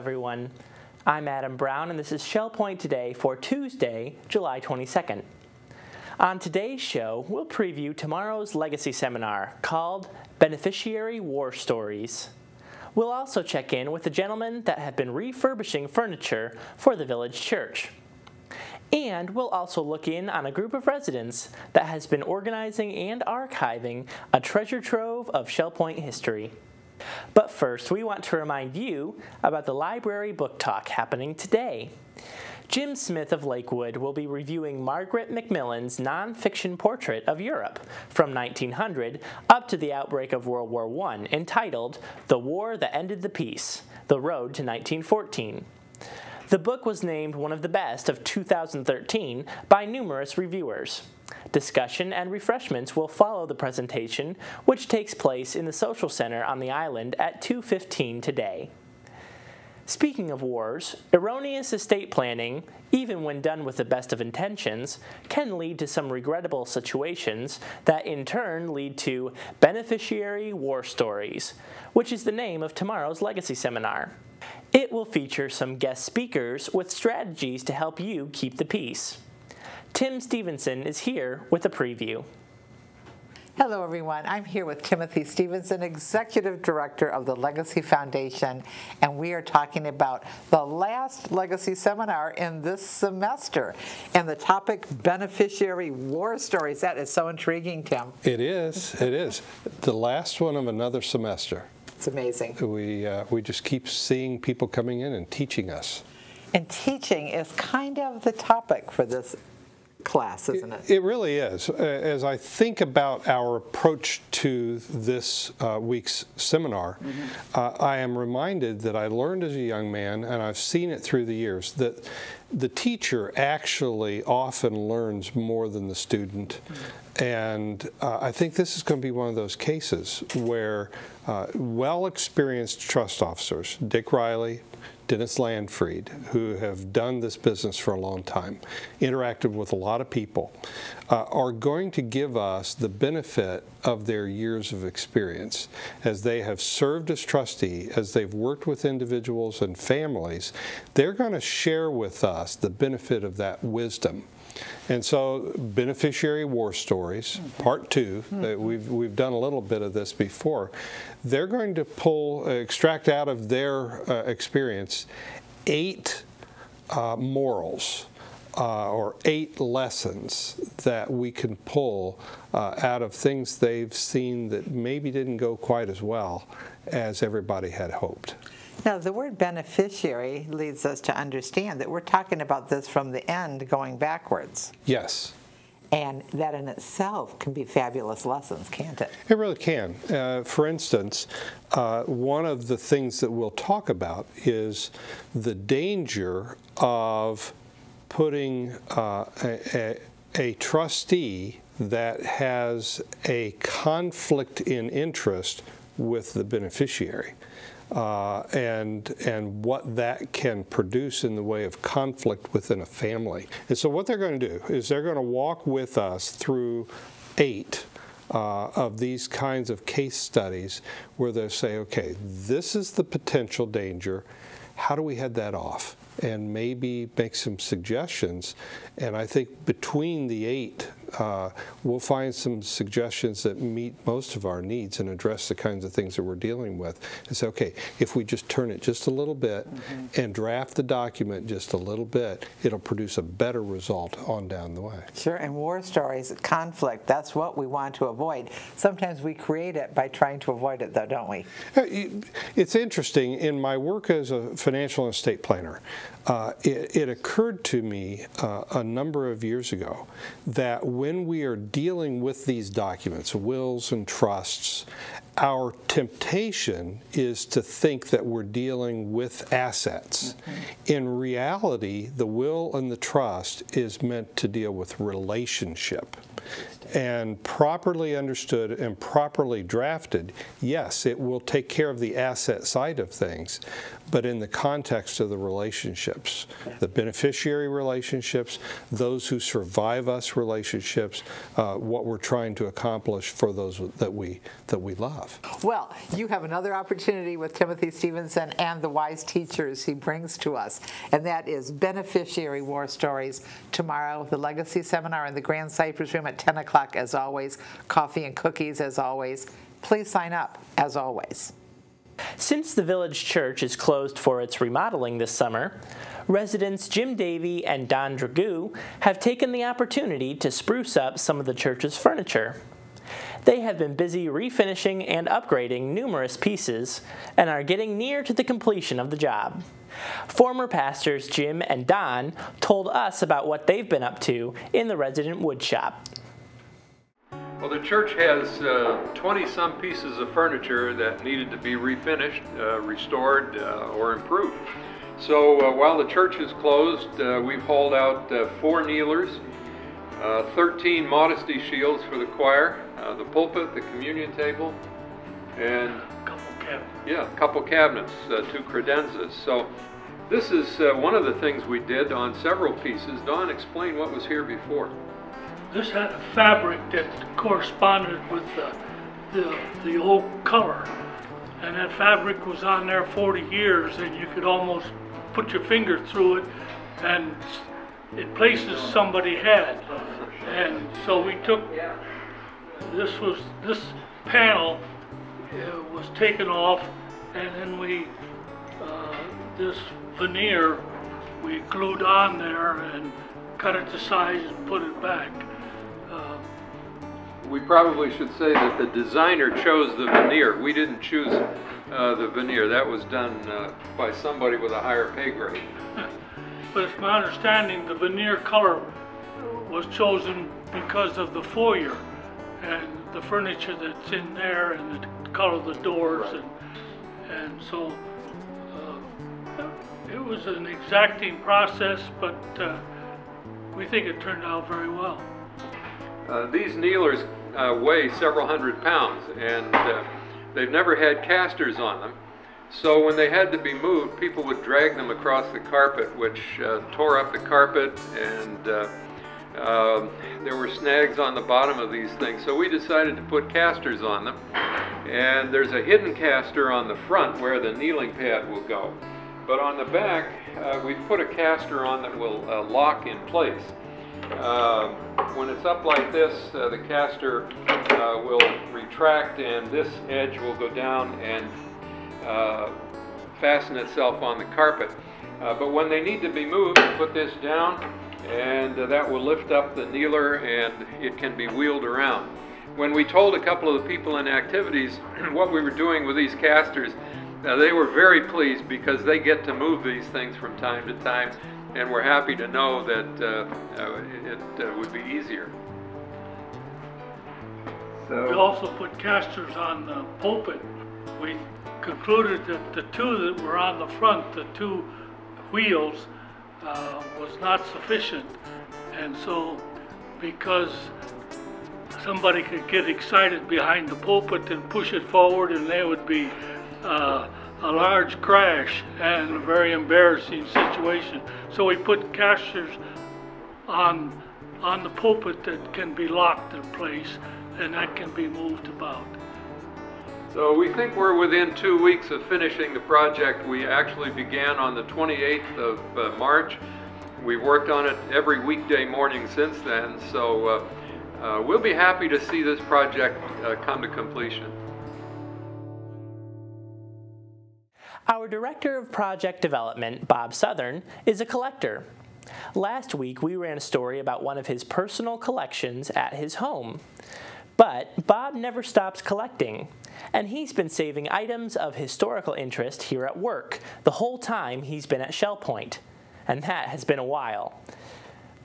everyone. I'm Adam Brown, and this is Shell Point Today for Tuesday, July 22nd. On today's show, we'll preview tomorrow's legacy seminar called Beneficiary War Stories. We'll also check in with the gentlemen that have been refurbishing furniture for the village church. And we'll also look in on a group of residents that has been organizing and archiving a treasure trove of Shell Point history. But first, we want to remind you about the library book talk happening today. Jim Smith of Lakewood will be reviewing Margaret Macmillan's nonfiction portrait of Europe from 1900 up to the outbreak of World War I, entitled The War That Ended the Peace: The Road to 1914. The book was named one of the best of 2013 by numerous reviewers. Discussion and refreshments will follow the presentation, which takes place in the Social Center on the island at 2:15 today. Speaking of wars, erroneous estate planning, even when done with the best of intentions, can lead to some regrettable situations that in turn lead to Beneficiary War Stories, which is the name of tomorrow's legacy seminar. It will feature some guest speakers with strategies to help you keep the peace. Tim Stephenson is here with a preview. Hello everyone, I'm here with Timothy Stephenson, Executive Director of the Legacy Foundation, and we are talking about the last Legacy Seminar in this semester, and the topic, Beneficiary War Stories. That is so intriguing, Tim. It is. The last one of another semester. It's amazing. We just keep seeing people coming in and teaching us. And teaching is kind of the topic for this class, isn't it? It really is. As I think about our approach to this week's seminar, I am reminded that I learned as a young man, and I've seen it through the years, that the teacher actually often learns more than the student. And I think this is going to be one of those cases where well-experienced trust officers, Dick Riley, Dennis Landfried, who have done this business for a long time, interacted with a lot of people, are going to give us the benefit of their years of experience. As they have served as trustee, as they've worked with individuals and families, they're going to share with us the benefit of that wisdom. And so, Beneficiary War Stories, Part 2, we've done a little bit of this before. They're going to extract out of their experience 8 morals or 8 lessons that we can pull out of things they've seen that maybe didn't go quite as well as everybody had hoped. Now, the word beneficiary leads us to understand that we're talking about this from the end going backwards. Yes. And that in itself can be fabulous lessons, can't it? It really can. For instance, one of the things that we'll talk about is the danger of putting a trustee that has a conflict in interest with the beneficiary. And what that can produce in the way of conflict within a family. And so what they're going to do is they're going to walk with us through 8 of these kinds of case studies where they'll say, okay, this is the potential danger. How do we head that off? And maybe make some suggestions. And I think between the 8, we'll find some suggestions that meet most of our needs and address the kinds of things that we're dealing with. And say, okay, if we just turn it just a little bit and draft the document just a little bit, it'll produce a better result on down the way. Sure, and war stories, conflict, that's what we want to avoid. Sometimes we create it by trying to avoid it, though, don't we? It's interesting. In my work as a financial and estate planner, it occurred to me a number of years ago that when we are dealing with these documents, wills and trusts, our temptation is to think that we're dealing with assets. In reality, the will and the trust is meant to deal with relationship. and properly understood and properly drafted, yes, it will take care of the asset side of things, but in the context of the relationships, the beneficiary relationships, those who survive us relationships, what we're trying to accomplish for those that we love. Well, you have another opportunity with Timothy Stephenson and the wise teachers he brings to us, and that is Beneficiary War Stories tomorrow, the Legacy Seminar in the Grand Cypress Room at 10 o'clock as always, coffee and cookies as always. Please sign up as always. Since the village church is closed for its remodeling this summer, residents Jim Davey and Don Dragoo have taken the opportunity to spruce up some of the church's furniture. They have been busy refinishing and upgrading numerous pieces and are getting near to the completion of the job. Former pastors Jim and Don told us about what they've been up to in the resident wood shop. Well, the church has 20-some pieces of furniture that needed to be refinished, restored, or improved. So while the church is closed, we've hauled out 4 kneelers, 13 modesty shields for the choir, the pulpit, the communion table, and a couple cabinets, 2 credenzas. So this is one of the things we did on several pieces. Don, explain what was here before. This had a fabric that corresponded with the oak color, and that fabric was on there 40 years, and you could almost put your finger through it and it places somebody's head. And so we took this panel was taken off, and then we this veneer we glued on there and cut it to size and put it back. We probably should say that the designer chose the veneer. We didn't choose the veneer. That was done by somebody with a higher pay grade. But it's my understanding the veneer color was chosen because of the foyer and the furniture that's in there and the color of the doors, and so it was an exacting process, but we think it turned out very well. These kneelers weigh several hundred pounds, and they've never had casters on them. So when they had to be moved, people would drag them across the carpet, which tore up the carpet, and there were snags on the bottom of these things. So we decided to put casters on them, and there's a hidden caster on the front where the kneeling pad will go. But on the back, we've put a caster on that will lock in place. When it's up like this, the caster will retract, and this edge will go down and fasten itself on the carpet. But when they need to be moved, you put this down, and that will lift up the kneeler, and it can be wheeled around. When we told a couple of the people in activities what we were doing with these casters, they were very pleased because they get to move these things from time to time, and we're happy to know that it would be easier. So, we also put casters on the pulpit. We concluded that the 2 that were on the front, the 2 wheels, was not sufficient, and so because somebody could get excited behind the pulpit and push it forward, and there would be a large crash and a very embarrassing situation. So we put casters on the pulpit that can be locked in place, and that can be moved about. So we think we're within 2 weeks of finishing the project. We actually began on the 28th of March. We've worked on it every weekday morning since then, so we'll be happy to see this project come to completion. Our Director of Project Development, Bob Southern, is a collector. Last week, we ran a story about one of his personal collections at his home. But Bob never stops collecting, and he's been saving items of historical interest here at work the whole time he's been at Shell Point, and that has been a while.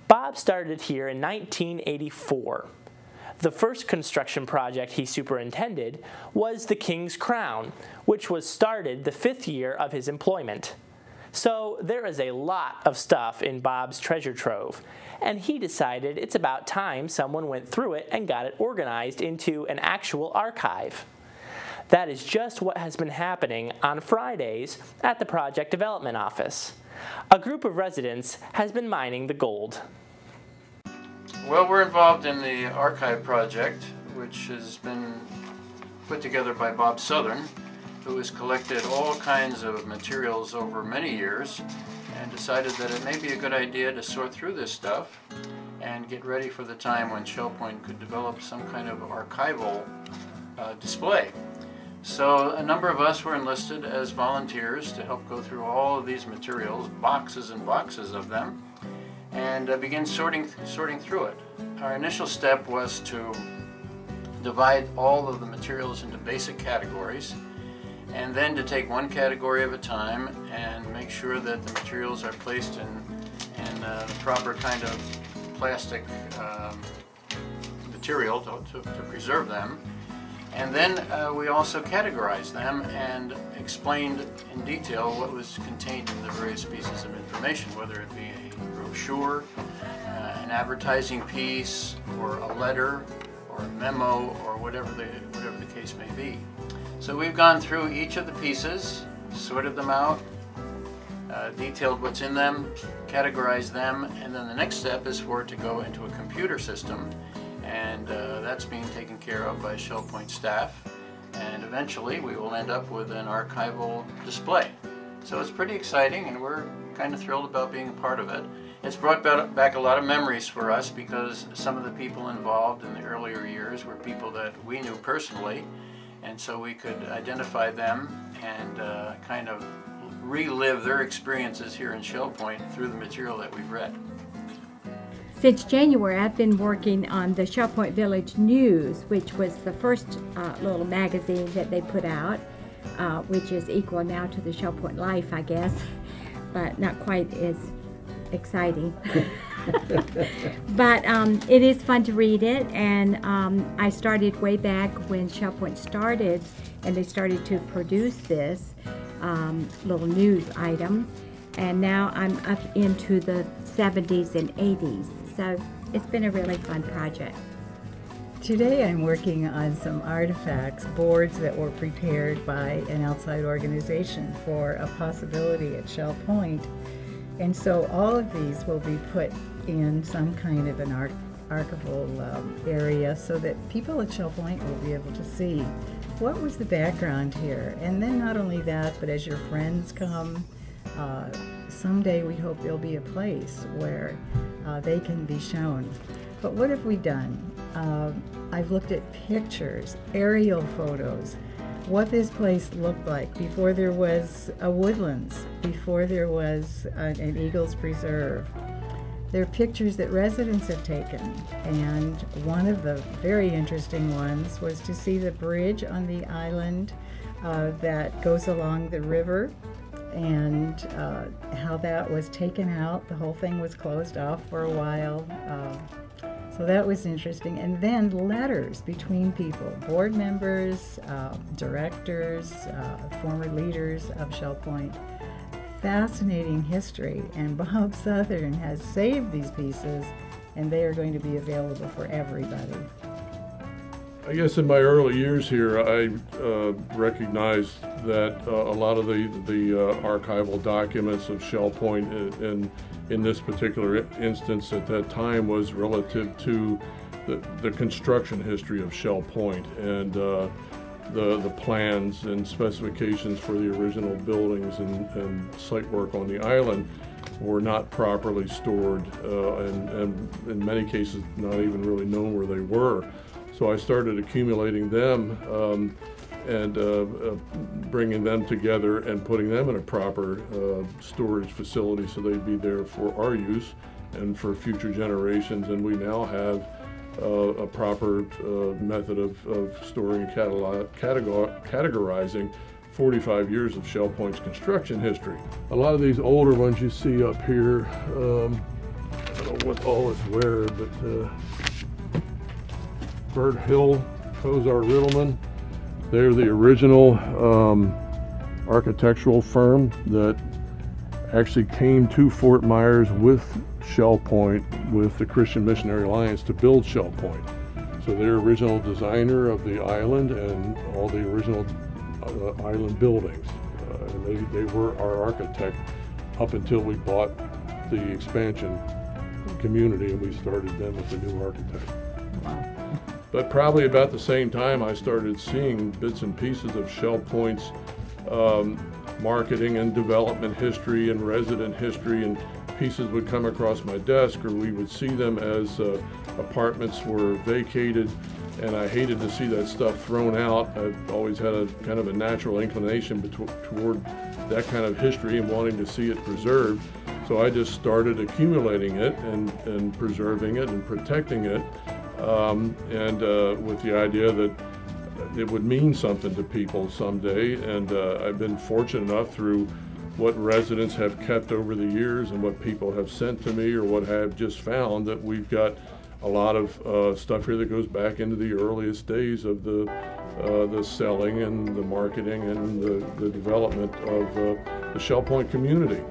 Bob started here in 1984. The first construction project he superintended was the King's Crown, which was started the 5th year of his employment. So there is a lot of stuff in Bob's treasure trove, and he decided it's about time someone went through it and got it organized into an actual archive. That is just what has been happening on Fridays at the Project Development Office. A group of residents has been mining the gold. Well, we're involved in the archive project, which has been put together by Bob Southern, who has collected all kinds of materials over many years and decided that it may be a good idea to sort through this stuff and get ready for the time when Shell Point could develop some kind of archival display. So a number of us were enlisted as volunteers to help go through all of these materials, boxes and boxes of them, and begin sorting through it. Our initial step was to divide all of the materials into basic categories, and then to take one category at a time and make sure that the materials are placed in the proper kind of plastic material to preserve them. And then we also categorized them and explained in detail what was contained in the various pieces of information, whether it be a brochure, an advertising piece, or a letter, or a memo, or whatever the case may be. So we've gone through each of the pieces, sorted them out, detailed what's in them, categorized them, and then the next step is for it to go into a computer system, and that's being taken care of by Shell Point staff, and eventually we will end up with an archival display. So it's pretty exciting, and we're kind of thrilled about being a part of it. It's brought back a lot of memories for us because some of the people involved in the earlier years were people that we knew personally, and so we could identify them and kind of relive their experiences here in Shell Point through the material that we've read. Since January, I've been working on the Shell Point Village News, which was the first little magazine that they put out, which is equal now to the Shell Point Life, I guess, but not quite as exciting. But it is fun to read it, and I started way back when Shell Point started, and they started to produce this little news item, and now I'm up into the 70s and 80s. So it's been a really fun project. Today I'm working on some artifacts, boards that were prepared by an outside organization for a possibility at Shell Point. And so all of these will be put in some kind of an archival area so that people at Shell Point will be able to see what was the background here. And then not only that, but as your friends come, someday we hope there'll be a place where they can be shown. But what have we done? I've looked at pictures, aerial photos, what this place looked like before there was a woodlands, before there was an Eagles Preserve. There are pictures that residents have taken, and one of the very interesting ones was to see the bridge on the island that goes along the river, and how that was taken out. The whole thing was closed off for a while. So that was interesting. And then letters between people, board members, directors, former leaders of Shell Point. Fascinating history, and Bob Southern has saved these pieces, and they are going to be available for everybody. I guess in my early years here, I recognized that a lot of the archival documents of Shell Point in this particular instance at that time was relative to the construction history of Shell Point and the plans and specifications for the original buildings and site work on the island were not properly stored and in many cases not even really known where they were. So I started accumulating them and bringing them together and putting them in a proper storage facility so they'd be there for our use and for future generations. And we now have a proper method of storing and categorizing 45 years of Shell Point's construction history. A lot of these older ones you see up here, I don't know what all is where, but Bert Hill, Kozar Riddleman, they're the original architectural firm that actually came to Fort Myers with Shell Point with the Christian Missionary Alliance to build Shell Point. So they're original designer of the island and all the original island buildings. And they were our architect up until we bought the expansion community and we started them with the new architect. But probably about the same time I started seeing bits and pieces of Shell Point's marketing and development history and resident history, and pieces would come across my desk, or we would see them as apartments were vacated, and I hated to see that stuff thrown out. I've always had a kind of a natural inclination toward that kind of history and wanting to see it preserved. So I just started accumulating it and preserving it and protecting it, with the idea that it would mean something to people someday. And I've been fortunate enough through what residents have kept over the years and what people have sent to me or what I've just found, that we've got a lot of stuff here that goes back into the earliest days of the selling and the marketing and the development of the Shell Point community.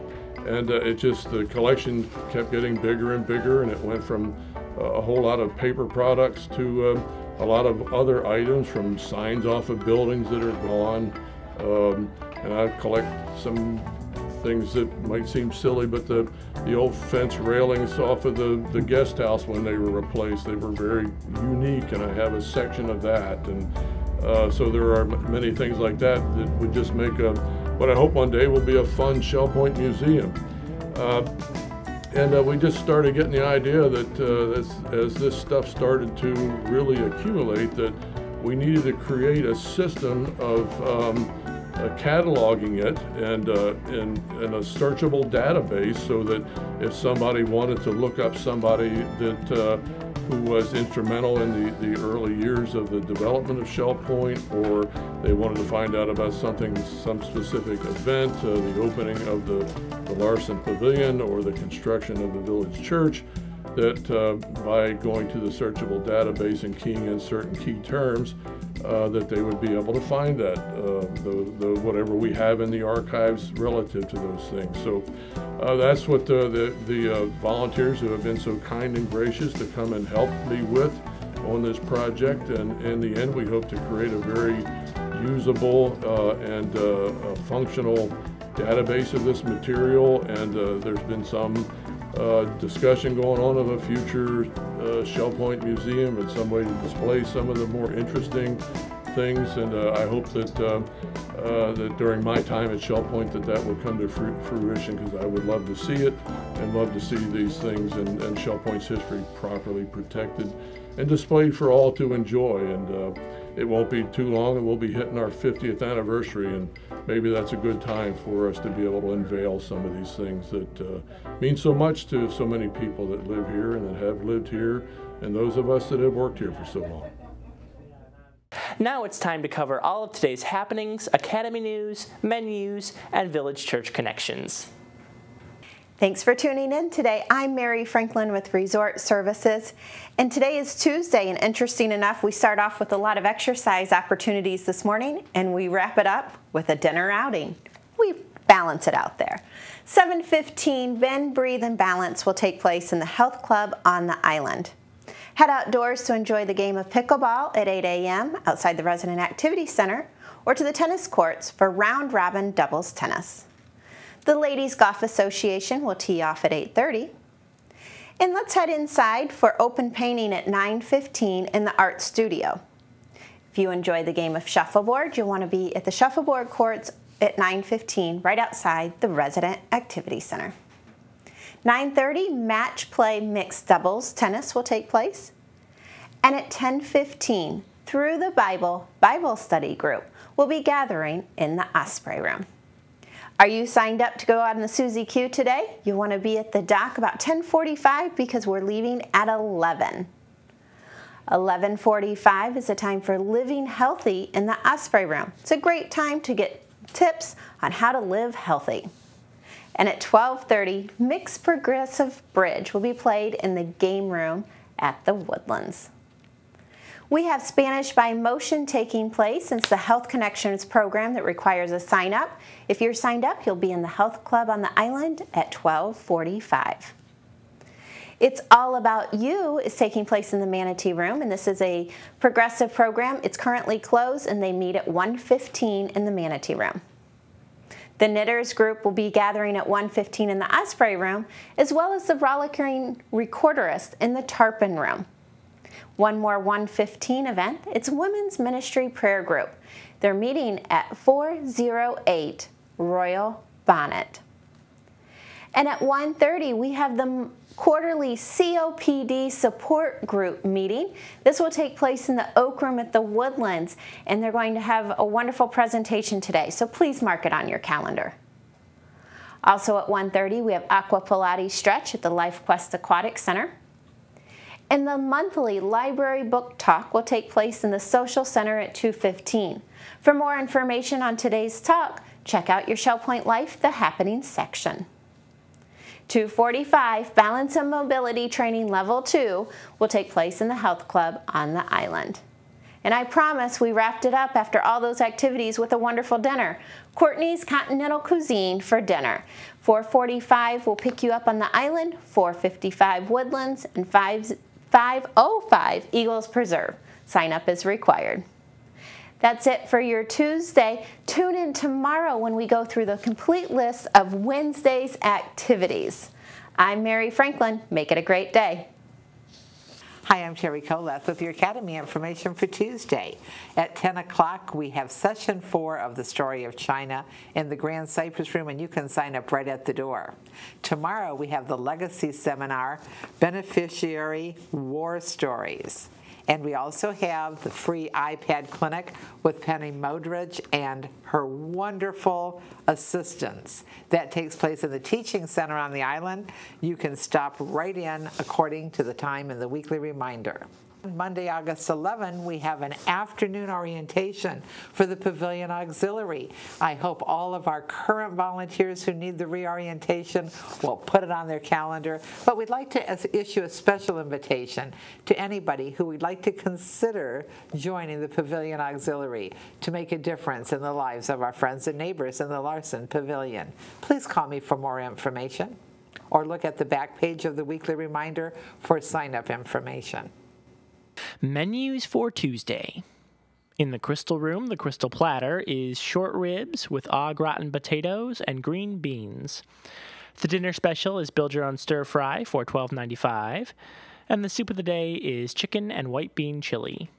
And the collection kept getting bigger and bigger, and it went from a whole lot of paper products to a lot of other items, from signs off of buildings that are gone. And I collect some things that might seem silly, but the old fence railings off of the guest house when they were replaced, they were very unique, and I have a section of that. And so there are many things like that that would just make what I hope one day will be a fun Shell Point museum. And we just started getting the idea that as this stuff started to really accumulate, that we needed to create a system of cataloging it and a searchable database, so that if somebody wanted to look up somebody that who was instrumental in the early years of the development of Shell Point, or they wanted to find out about some specific event, the opening of the Larson Pavilion or the construction of the village church, that by going to the searchable database and keying in certain key terms, that they would be able to find that, whatever we have in the archives relative to those things. So that's what the volunteers who have been so kind and gracious to come and help me with on this project. And in the end, we hope to create a very usable and functional database of this material. And there's been some discussion going on of a future Shell Point museum and some way to display some of the more interesting things. And I hope that that during my time at Shell Point that will come to fruition, because I would love to see it and love to see these things and Shell Point's history properly protected and displayed for all to enjoy. And it won't be too long, and we'll be hitting our 50th anniversary, and maybe that's a good time for us to be able to unveil some of these things that mean so much to so many people that live here and that have lived here, and those of us that have worked here for so long. Now it's time to cover all of today's happenings, Academy news, menus, and Village Church connections. Thanks for tuning in today. I'm Mary Franklin with Resort Services, and today is Tuesday, and interesting enough, we start off with a lot of exercise opportunities this morning, and we wrap it up with a dinner outing. We balance it out there. 7:15, Bend, Breathe, and Balance will take place in the Health Club on the island. Head outdoors to enjoy the game of pickleball at 8 a.m. outside the Resident Activity Center, or to the tennis courts for round-robin doubles tennis. The Ladies Golf Association will tee off at 8:30. And let's head inside for open painting at 9:15 in the Art Studio. If you enjoy the game of shuffleboard, you'll want to be at the shuffleboard courts at 9:15 right outside the Resident Activity Center. 9:30, match play mixed doubles tennis will take place. And at 10:15, Through the Bible Study Group will be gathering in the Osprey Room. Are you signed up to go out in the Susie Q today? You want to be at the dock about 10:45 because we're leaving at 11. 11:45 is the time for Living Healthy in the Osprey Room. It's a great time to get tips on how to live healthy. And at 12:30, Mixed Progressive Bridge will be played in the game room at the Woodlands. We have Spanish by Motion taking place. It's the Health Connections program that requires a sign up. If you're signed up, you'll be in the Health Club on the island at 12:45. It's All About You is taking place in the Manatee Room, and this is a progressive program. It's currently closed, and they meet at 1:15 in the Manatee Room. The Knitters group will be gathering at 1:15 in the Osprey Room, as well as the Rollicking Recorderists in the Tarpon Room. One more 1:15 event, it's Women's Ministry Prayer Group. They're meeting at 408 Royal Bonnet. And at 1:30, we have the quarterly COPD support group meeting. This will take place in the Oak Room at the Woodlands, and they're going to have a wonderful presentation today, so please mark it on your calendar. Also at 1:30, we have Aqua Pilates Stretch at the Life Quest Aquatic Center. And the monthly library book talk will take place in the Social Center at 2:15. For more information on today's talk, check out your Shell Point Life, the Happenings section. 2:45, Balance and Mobility Training Level 2 will take place in the Health Club on the island. And I promise we wrapped it up after all those activities with a wonderful dinner. Courtney's Continental Cuisine for dinner. 4:45 will pick you up on the island, 4:55 Woodlands, and 5:05 Eagles Preserve. Sign up is required. That's it for your Tuesday. Tune in tomorrow when we go through the complete list of Wednesday's activities. I'm Mary Franklin. Make it a great day. Hi, I'm Terry Coleth with your Academy information for Tuesday. At 10 o'clock, we have Session 4 of the Story of China in the Grand Cypress Room, and you can sign up right at the door. Tomorrow, we have the Legacy Seminar, Beneficiary War Stories. And we also have the free iPad clinic with Penny Modridge and her wonderful assistants. That takes place in the Teaching Center on the island. You can stop right in according to the time in the weekly reminder. Monday, August 11, we have an afternoon orientation for the Pavilion Auxiliary. I hope all of our current volunteers who need the reorientation will put it on their calendar, but we'd like to issue a special invitation to anybody who would like to consider joining the Pavilion Auxiliary to make a difference in the lives of our friends and neighbors in the Larson Pavilion. Please call me for more information or look at the back page of the weekly reminder for sign-up information. Menus for Tuesday. In the Crystal Room, the Crystal Platter is short ribs with au gratin potatoes and green beans. The dinner special is build your own stir fry for $12.95, and the soup of the day is chicken and white bean chili.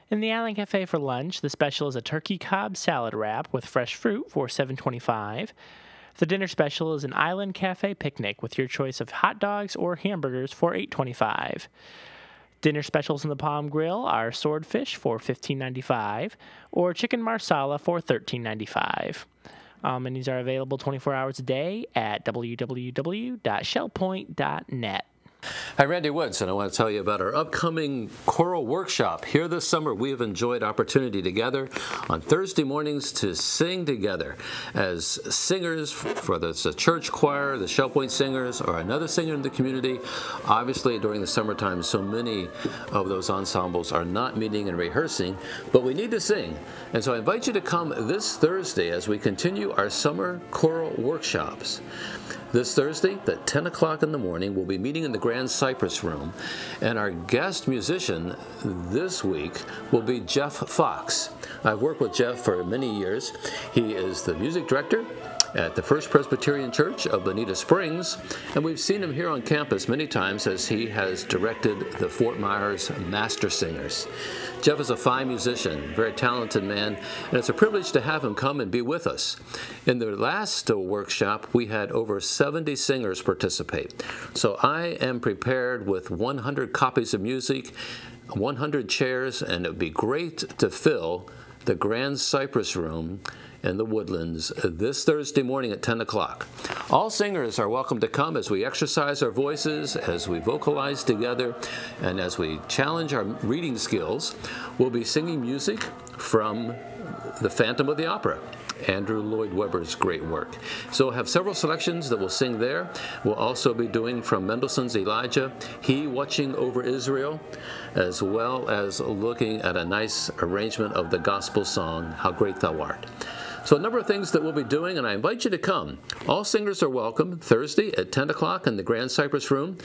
In the Island Cafe for lunch, the special is a turkey cob salad wrap with fresh fruit for $7.25. The dinner special is an Island Cafe picnic with your choice of hot dogs or hamburgers for $8.25. Dinner specials in the Palm Grill are swordfish for $15.95 or chicken marsala for $13.95. Menus are available 24 hours a day at www.shellpoint.net. Hi, Randy Woods, and I want to tell you about our upcoming choral workshop. Here this summer, we have enjoyed opportunity together on Thursday mornings to sing together as singers, whether it's a church choir, the Shell Point Singers, or another singer in the community. Obviously, during the summertime, so many of those ensembles are not meeting and rehearsing, but we need to sing. And so I invite you to come this Thursday as we continue our summer choral workshops. This Thursday at 10 o'clock in the morning, we'll be meeting in the Grand Cypress Room, and our guest musician this week will be Jeff Fox. I've worked with Jeff for many years. He is the music director at the First Presbyterian Church of Bonita Springs, and we've seen him here on campus many times as he has directed the Fort Myers Master Singers. Jeff is a fine musician, very talented man, and it's a privilege to have him come and be with us. In the last workshop, we had over 70 singers participate. So I am prepared with 100 copies of music, 100 chairs, and it would be great to fill the Grand Cypress Room in the Woodlands this Thursday morning at 10 o'clock. All singers are welcome to come as we exercise our voices, as we vocalize together, and as we challenge our reading skills. We'll be singing music from The Phantom of the Opera, Andrew Lloyd Webber's great work. So we'll have several selections that we'll sing there. We'll also be doing from Mendelssohn's Elijah, He Watching Over Israel, as well as looking at a nice arrangement of the gospel song, How Great Thou Art. So a number of things that we'll be doing, and I invite you to come. All singers are welcome Thursday at 10 o'clock in the Grand Cypress Room.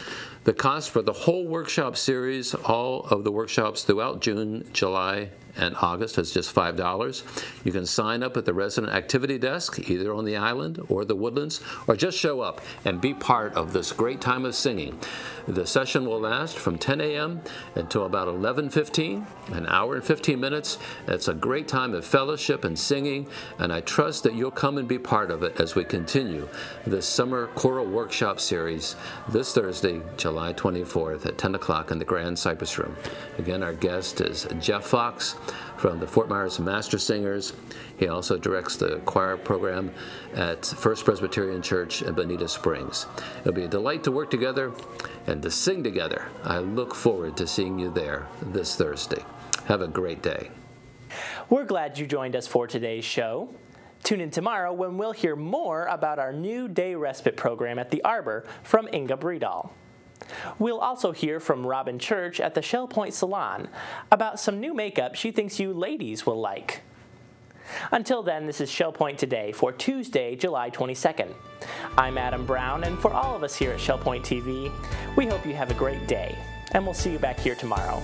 The cost for the whole workshop series, all of the workshops throughout June, July, and August is just $5. You can sign up at the resident activity desk, either on the island or the Woodlands, or just show up and be part of this great time of singing. The session will last from 10 a.m. until about 11:15, an hour and 15 minutes. It's a great time of fellowship and singing, and I trust that you'll come and be part of it as we continue this summer choral workshop series this Thursday, July 24th at 10 o'clock in the Grand Cypress Room. Again, our guest is Jeff Fox from the Fort Myers Master Singers. He also directs the choir program at First Presbyterian Church in Bonita Springs. It'll be a delight to work together and to sing together. I look forward to seeing you there this Thursday. Have a great day. We're glad you joined us for today's show. Tune in tomorrow when we'll hear more about our new day respite program at the Arbor from Inga Bredahl. We'll also hear from Robin Church at the Shell Point Salon about some new makeup she thinks you ladies will like. Until then, this is Shell Point Today for Tuesday, July 22nd. I'm Adam Brown, and for all of us here at Shell Point TV, we hope you have a great day, and we'll see you back here tomorrow.